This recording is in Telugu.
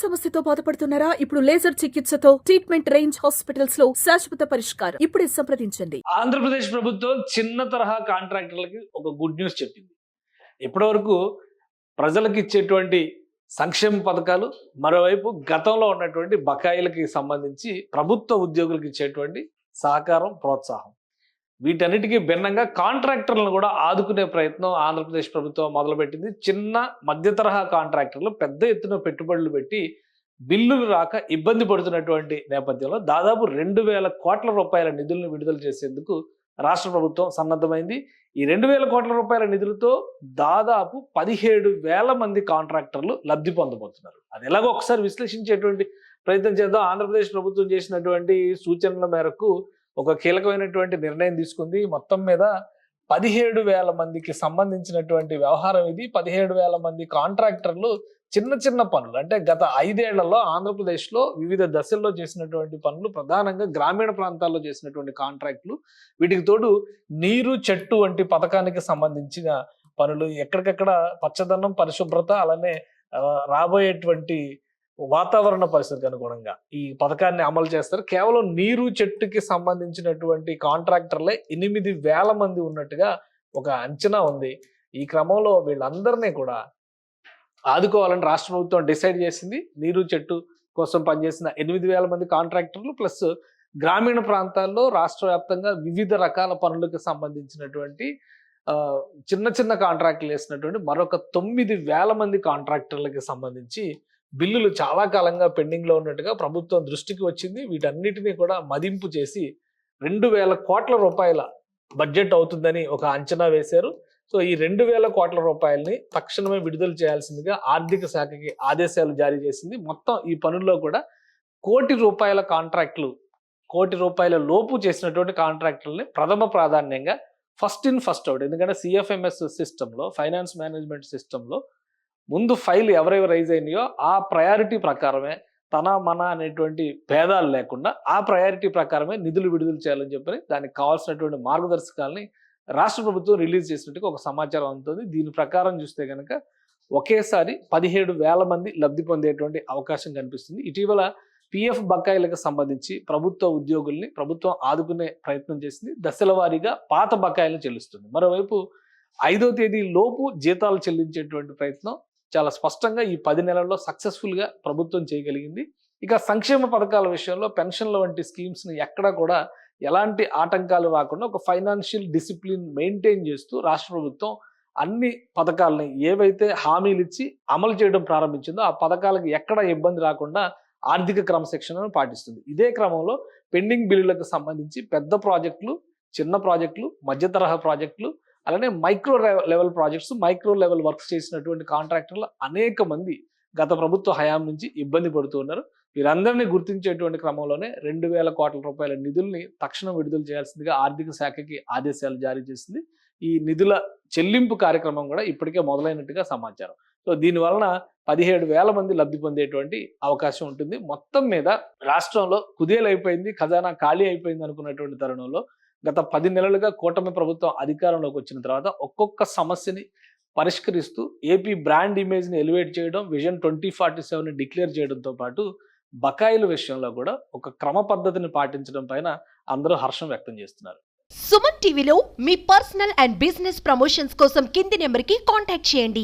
సమస్యతో బాధపడుతున్నారా? ఇప్పుడు లేజర్ చికిత్సతో ట్రీట్మెంట్ రేంజ్ హాస్పిటల్స్ లో శాశ్వత పరిష్కారం. ఇప్పుడే సంప్రదించండి. ఆంధ్రప్రదేశ్ ప్రభుత్వం చిన్న తరహా కాంట్రాక్టర్లకి ఒక గుడ్ న్యూస్ చెప్పింది. ఇప్పటివరకు ప్రజలకు ఇచ్చేటువంటి సంక్షేమ పథకాలు, మరోవైపు గతంలో ఉన్నటువంటి బకాయిలకి సంబంధించి ప్రభుత్వ ఉద్యోగులకు ఇచ్చేటువంటి సహకారం, ప్రోత్సాహం, వీటన్నిటికీ భిన్నంగా కాంట్రాక్టర్లను కూడా ఆదుకునే ప్రయత్నం ఆంధ్రప్రదేశ్ ప్రభుత్వం మొదలుపెట్టింది. చిన్న మధ్య తరహా కాంట్రాక్టర్లు పెద్ద ఎత్తున పెట్టుబడులు పెట్టి బిల్లులు రాక ఇబ్బంది పడుతున్నటువంటి నేపథ్యంలో దాదాపు 2,000 కోట్ల రూపాయల నిధులను విడుదల చేసేందుకు రాష్ట్ర ప్రభుత్వం సన్నద్ధమైంది. ఈ 2,000 కోట్ల రూపాయల నిధులతో దాదాపు 17,000 మంది కాంట్రాక్టర్లు లబ్ధి పొందబోతున్నారు. అది ఎలాగో ఒకసారి విశ్లేషించేటువంటి ప్రయత్నం చేద్దాం. ఆంధ్రప్రదేశ్ ప్రభుత్వం చేసినటువంటి సూచనల మేరకు ఒక కీలకమైనటువంటి నిర్ణయం తీసుకుంది. మొత్తం మీద 17,000 మందికి సంబంధించినటువంటి వ్యవహారం ఇది. 17,000 మంది కాంట్రాక్టర్లు చిన్న చిన్న పనులు, అంటే గత 5 ఏళ్లలో ఆంధ్రప్రదేశ్లో వివిధ దశల్లో చేసినటువంటి పనులు, ప్రధానంగా గ్రామీణ ప్రాంతాల్లో చేసినటువంటి కాంట్రాక్టులు, వీటికి తోడు నీరు చెట్టు వంటి పథకానికి సంబంధించిన పనులు, ఎక్కడికక్కడ పచ్చదనం, పరిశుభ్రత, అలానే రాబోయేటువంటి వాతావరణ పరిస్థితికి అనుగుణంగా ఈ పథకాన్ని అమలు చేస్తారు. కేవలం నీరు చెట్టుకి సంబంధించినటువంటి కాంట్రాక్టర్లే 8,000 మంది ఉన్నట్టుగా ఒక అంచనా ఉంది. ఈ క్రమంలో వీళ్ళందరినీ కూడా ఆదుకోవాలని రాష్ట్ర ప్రభుత్వం డిసైడ్ చేసింది. నీరు చెట్టు కోసం పనిచేసిన 8,000 మంది కాంట్రాక్టర్లు ప్లస్ గ్రామీణ ప్రాంతాల్లో రాష్ట్ర వ్యాప్తంగా వివిధ రకాల పనులకు సంబంధించినటువంటి చిన్న చిన్న కాంట్రాక్టులు వేసినటువంటి మరొక 9,000 మంది కాంట్రాక్టర్లకి సంబంధించి బిల్లులు చాలా కాలంగా పెండింగ్ లో ఉన్నట్టుగా ప్రభుత్వం దృష్టికి వచ్చింది. వీటన్నిటినీ కూడా మదింపు చేసి 2,000 కోట్ల రూపాయల బడ్జెట్ అవుతుందని ఒక అంచనా వేశారు. సో ఈ 2,000 కోట్ల రూపాయలని తక్షణమే విడుదల చేయాల్సిందిగా ఆర్థిక శాఖకి ఆదేశాలు జారీ చేసింది. మొత్తం ఈ పనుల్లో కూడా ₹1,00,00,000 కాంట్రాక్టులు, ₹1,00,00,000 లోపు చేసినటువంటి కాంట్రాక్టులని ప్రథమ ప్రాధాన్యంగా ఫస్ట్ ఇన్ ఫస్ట్ అవుట్, ఎందుకంటే సిఎఫ్ఎంఎస్ సిస్టంలో, ఫైనాన్స్ మేనేజ్మెంట్ సిస్టంలో ముందు ఫైల్ ఎవరెవరు రైజ్ అయినాయో ఆ ప్రయారిటీ ప్రకారమే, తన మన అనేటువంటి భేదాలు లేకుండా ఆ ప్రయారిటీ ప్రకారమే నిధులు విడుదల చేయాలని చెప్పని దానికి కావాల్సినటువంటి మార్గదర్శకాలని రాష్ట్ర ప్రభుత్వం రిలీజ్ చేసినట్టుగా ఒక సమాచారం అందుతుంది. దీని ప్రకారం చూస్తే కనుక ఒకేసారి 17,000 మంది లబ్ధి పొందేటువంటి అవకాశం కనిపిస్తుంది. ఇటీవల పిఎఫ్ బకాయిలకు సంబంధించి ప్రభుత్వ ఉద్యోగుల్ని ప్రభుత్వం ఆదుకునే ప్రయత్నం చేసింది. దశల వారీగా పాత బకాయిలను చెల్లిస్తుంది. మరోవైపు 5వ తేదీ లోపు జీతాలు చెల్లించేటువంటి ప్రయత్నం చాలా స్పష్టంగా ఈ 10 నెలల్లో సక్సెస్ఫుల్గా ప్రభుత్వం చేయగలిగింది. ఇక సంక్షేమ పథకాల విషయంలో పెన్షన్ల వంటి స్కీమ్స్ని ఎక్కడా కూడా ఎలాంటి ఆటంకాలు రాకుండా ఒక ఫైనాన్షియల్ డిసిప్లిన్ మెయింటైన్ చేస్తూ రాష్ట్ర ప్రభుత్వం అన్ని పథకాలని ఏవైతే హామీలు ఇచ్చి అమలు చేయడం ప్రారంభించిందో ఆ పథకాలకు ఎక్కడ ఇబ్బంది రాకుండా ఆర్థిక క్రమశిక్షణను పాటిస్తుంది. ఇదే క్రమంలో పెండింగ్ బిల్లులకు సంబంధించి పెద్ద ప్రాజెక్టులు, చిన్న ప్రాజెక్టులు, మధ్య తరహా ప్రాజెక్టులు, అలానే micro level projects, micro level works చేసినటువంటి కాంట్రాక్టర్లు అనేక మంది గత ప్రభుత్వ హయాం నుంచి ఇబ్బంది పడుతూ ఉన్నారు. వీరందరినీ గుర్తించేటువంటి క్రమంలోనే 2,000 కోట్ల రూపాయల నిధుల్ని తక్షణం విడుదల చేయాల్సిందిగా ఆర్థిక శాఖకి ఆదేశాలు జారీ చేసింది. ఈ నిధుల చెల్లింపు కార్యక్రమం కూడా ఇప్పటికే మొదలైనట్టుగా సమాచారం. సో దీనివలన 17,000 మంది లబ్ధి పొందేటువంటి అవకాశం ఉంటుంది. మొత్తం మీద రాష్ట్రంలో కుదేలైపోయింది, ఖజానా ఖాళీ అయిపోయింది అనుకున్నటువంటి తరుణంలో గత 10 నెలలుగా కూటమి ప్రభుత్వం అధికారంలోకి వచ్చిన తర్వాత ఒక్కొక్క సమస్యని పరిష్కరిస్తూ ఏపీ బ్రాండ్ ఇమేజ్ని ఎలివేట్ చేయడం, విజన్ 2047ని డిక్లేర్ చేయడంతో పాటు బకాయిల విషయంలో కూడా ఒక క్రమ పద్ధతిని పాటించడం పైన అందరూ హర్షం వ్యక్తం చేస్తున్నారు. సుమన్ టీవీలో మీ పర్సనల్ అండ్ బిజినెస్ ప్రమోషన్స్ కోసం కింది నెంబర్కి కాంటాక్ట్ చేయండి.